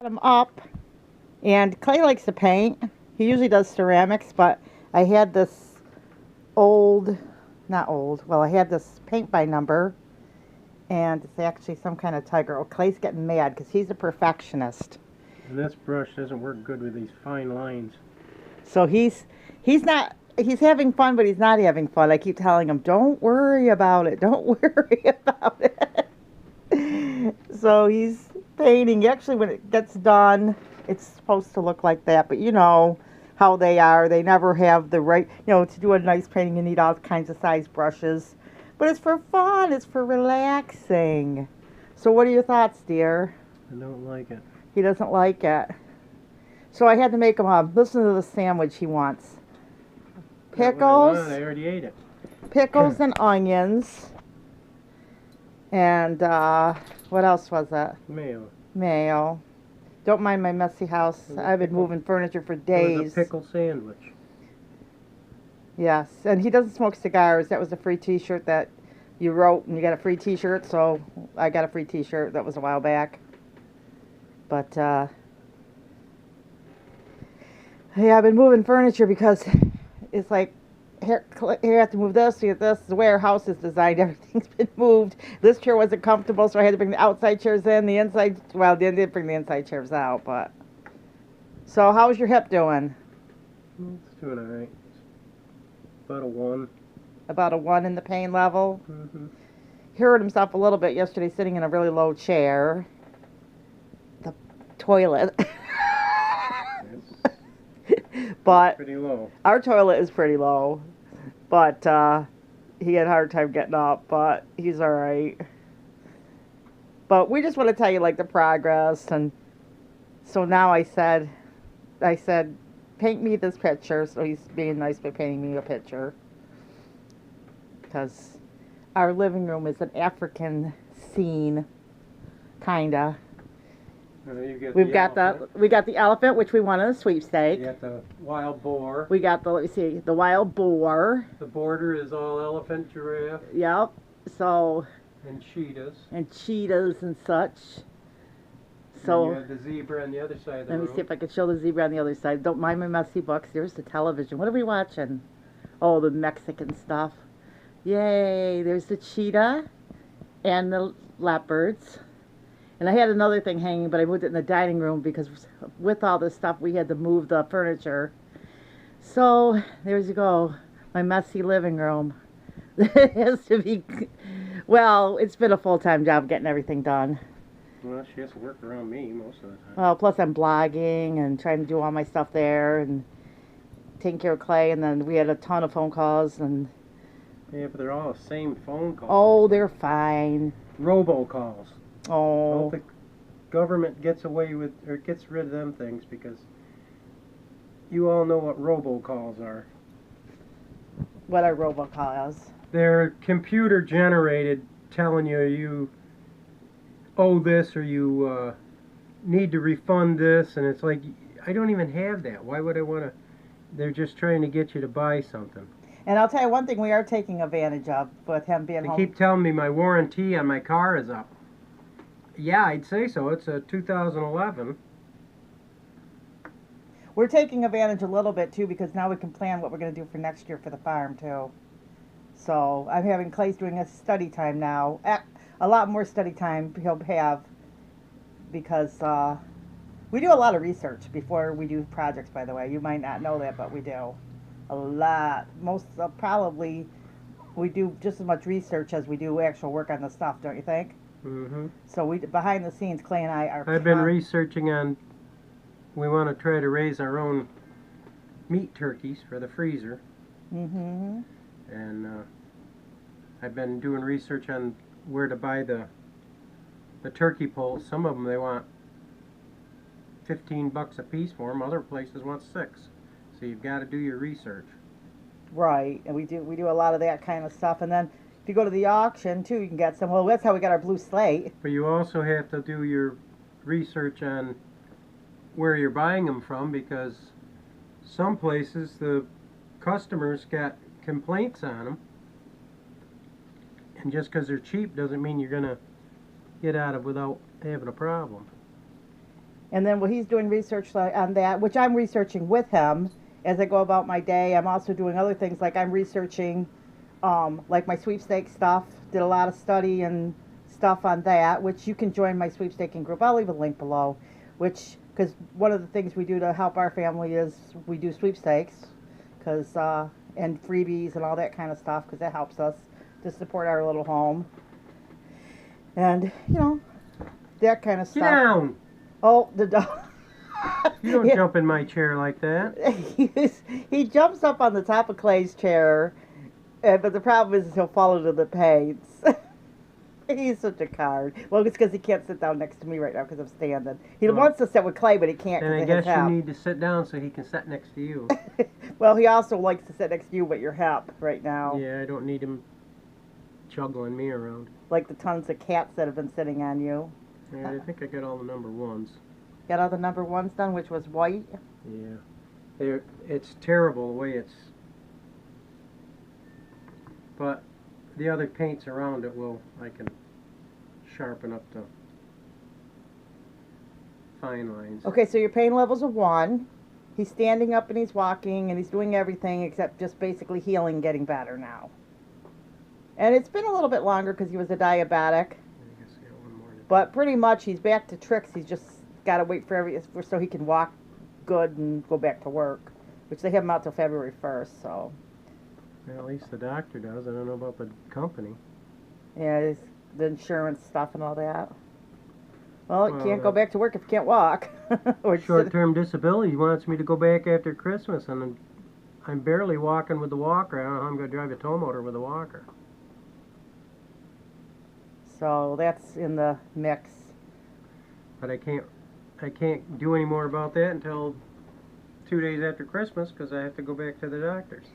Him up, and Clay likes to paint. He usually does ceramics, but I had this old, not old, well, I had this paint by number, and it's actually some kind of tiger. Oh, Clay's getting mad because he's a perfectionist. And this brush doesn't work good with these fine lines. So he's not he's having fun, but he's not having fun. I keep telling him, "Don't worry about it. Don't worry about it." So he's painting. Actually, when it gets done, it's supposed to look like that. But you know how they are. They never have the right. To do a nice painting, you need all kinds of size brushes. But it's for fun. It's for relaxing. So what are your thoughts, dear? I don't like it. He doesn't like it. So I had to make him listen to the sandwich he wants. Not what I want, Pickles, I already ate it. pickles and onions. And what else was it? Mayo. Mayo. Don't mind my messy house. I've been moving furniture for It days. was a pickle sandwich. Yes, and he doesn't smoke cigars. That was a free T-shirt that you wrote, and you got a free T-shirt. So I got a free T-shirt. That was a while back. But yeah, I've been moving furniture because it's like here you have to move this, you have this. The way our house is designed, everything's been moved. This chair wasn't comfortable, so I had to bring the outside chairs in. The inside, well, they didn't bring the inside chairs out, but. So how's your hip doing? It's doing alright. About a 1. About a 1 in the pain level. Mm-hmm. He hurt himself a little bit yesterday sitting in a really low chair. The toilet. But Pretty low. our toilet is pretty low. But he had a hard time getting up, but he's all right. But we just want to tell you like the progress, and so now I said, paint me this picture. So he's being nice by painting me a picture, because our living room is an African scene, kinda. We got the elephant, which we won in a sweepstake. You got the wild boar. We got let me see, the wild boar. The border is all elephant, giraffe, Yep. So and cheetahs. and cheetahs and such. And So you have the zebra on the other side of the let me room. see if I can show the zebra on the other side. Don't mind my messy books. There's the television. What are we watching? Oh, the Mexican stuff. Yay! There's the cheetah and the leopards. And I had another thing hanging, but I moved it in the dining room because with all this stuff, we had to move the furniture. So there you go, my messy living room. It has to be. Well, it's been a full-time job getting everything done. Well, she has to work around me most of the time. Well, plus I'm blogging and trying to do all my stuff there and taking care of Clay. And then we had a ton of phone calls and. Yeah, but they're all the same phone calls. Oh, they're fine. Robocalls. I Oh. hope the government gets away with, or gets rid of them things, because you all know what robocalls are. What are robocalls? They're computer generated, telling you owe this, or you need to refund this, and it's like, I don't even have that. Why would I want to? They're just trying to get you to buy something. And I'll tell you one thing we are taking advantage of with him being They home. keep telling me my warranty on my car is up. Yeah, I'd say so. It's a 2011. We're taking advantage a little bit too because now we can plan what we're going to do for next year for the farm too. So I'm having Clay's doing a study time now. A lot more study time he'll have because we do a lot of research before we do projects, by the way. You might not know that, but we do. A lot. Most probably we do just as much research as we do actual work on the stuff, don't you think? Mm-hmm. So we behind the scenes, Clay and I are. I've been researching on. We want to try to raise our own meat turkeys for the freezer, Mm-hmm. and I've been doing research on where to buy the turkey poles. Some of them they want $15 a piece for them. Other places want 6. So you've got to do your research. Right, and we do a lot of that kind of stuff, and then if you go to the auction too, you can get some. Well, that's how we got our blue slate. But you also have to do your research on where you're buying them from, because some places the customers got complaints on them, and just because they're cheap doesn't mean you're gonna get out of without having a problem. And then while he's doing research on that, which I'm researching with him as I go about my day, I'm also doing other things like I'm researching like my sweepstakes stuff. Did a lot of study and stuff on that, which you can join my sweepstaking group. I'll leave a link below, which, because one of the things we do to help our family is we do sweepstakes, because and freebies and all that kind of stuff, because it helps us to support our little home. And, you know, that kind of Get stuff. down! Oh, the dog. You don't Yeah. jump in my chair like that. He jumps up on the top of Clay's chair, but the problem is he'll fall into the paints. He's such a card. Well, it's because he can't sit down next to me right now because I'm standing. He Well, wants to sit with Clay, but he can't And I because of his guess you hip. need to sit down so he can sit next to you. Well, he also likes to sit next to you, but your hip right now. Yeah, I don't need him juggling me around. Like the tons of cats that have been sitting on you. Yeah, I think I got all the number ones. Got all the number ones done, which was white. Yeah. It's terrible the way it's... But the other paints around it I can sharpen up the fine lines. Okay, so your pain level's a 1. He's standing up and he's walking and he's doing everything except just basically healing, getting better now. And it's been a little bit longer because he was a diabetic, I guess I got one more. but pretty much he's back to tricks. He's just got to wait so he can walk good and go back to work, which they have him out till February 1st. So Well, at least the doctor does. I don't know about the company. yeah, it's the insurance stuff and all that. Well, you Well, can't go back to work if you can't walk. Or just- Short-term disability. He wants me to go back after Christmas, and I'm barely walking with the walker. I don't know how I'm going to drive a tow motor with a walker. So that's in the mix. But I can't do any more about that until 2 days after Christmas because I have to go back to the doctor's.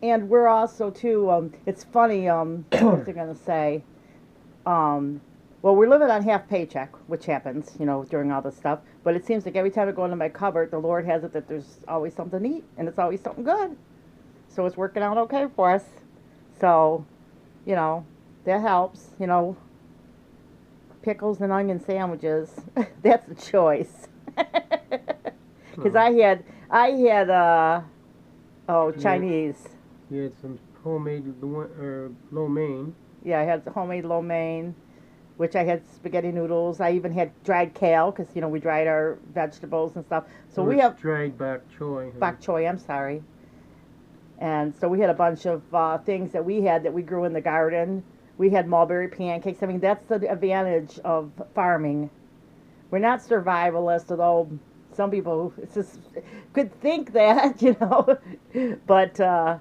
And we're also too. It's funny. What was I gonna say? Well, we're living on half paycheck, which happens, you know, during all this stuff. But it seems like every time I go into my cupboard, the Lord has it that there's always something to eat, and it's always something good. So it's working out okay for us. So, you know, that helps. You know, pickles and onion sandwiches. That's a choice. Because I had Chinese. You had some homemade lo mein. Yeah, I had homemade lo mein, which I had spaghetti noodles. I even had dried kale because, you know, we dried our vegetables and stuff. So we have dried bok choy. bok choy, I'm sorry. And so we had a bunch of things that we grew in the garden. We had mulberry pancakes. I mean, that's the advantage of farming. We're not survivalists, although some people could think that, you know. But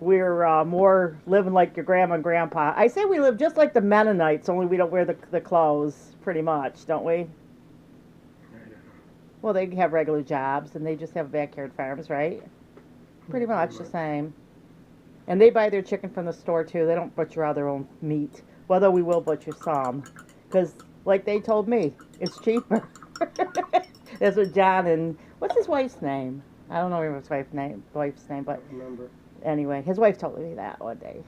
we're more living like your grandma and grandpa. I say we live just like the Mennonites, only we don't wear the clothes, pretty much, don't we? Well, they have regular jobs, and they just have backyard farms, right? Pretty much the same. And they buy their chicken from the store, too. They don't butcher all their own meat. Well, though we will butcher some. Because, like they told me, it's cheaper. That's what John and... What's his wife's name? I don't know his wife's name, but... Remember. Anyway, his wife told me that one day.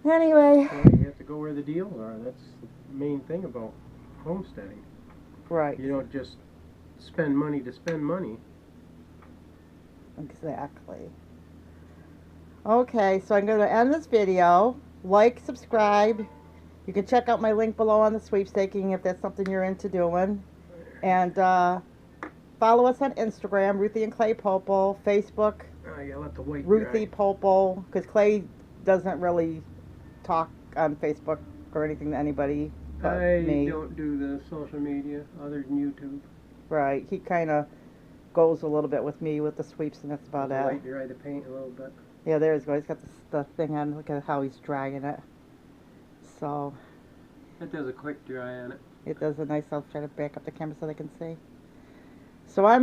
Anyway. Well, you have to go where the deals are. That's the main thing about homesteading. Right. You don't just spend money to spend money. Exactly. Okay, so I'm going to end this video. Like, subscribe. You can check out my link below on the sweepstaking if that's something you're into doing. And follow us on Instagram, Ruthie and Clay Popel, Facebook, Oh, you let the white Ruthie dry. Popel, because Clay doesn't really talk on Facebook or anything to anybody but I me. don't do the social media other than YouTube. Right, he kind of goes a little bit with me with the sweeps, and that's about Let the it. white dry the paint a little bit. Yeah, there he goes. He's got the thing on. Look at how he's drying it. So It does a quick dry on it. it does a nice. I'll try to back up the camera so they can see. So I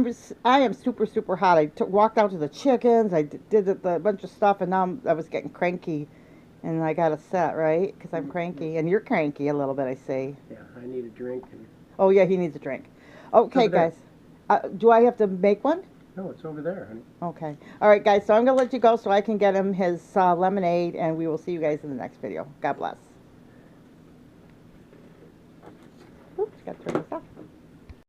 am super, super hot. I walked out to the chickens. I did the bunch of stuff, and now I was getting cranky, and I got a set, right? Because I'm cranky, and you're cranky a little bit, I see. Yeah, I need a drink. Oh, yeah, he needs a drink. Okay, Over there. guys. Do I have to make one? No, it's over there, honey. Okay. All right, guys. So I'm going to let you go so I can get him his lemonade, and we will see you guys in the next video. God bless. Oops, got to turn this off.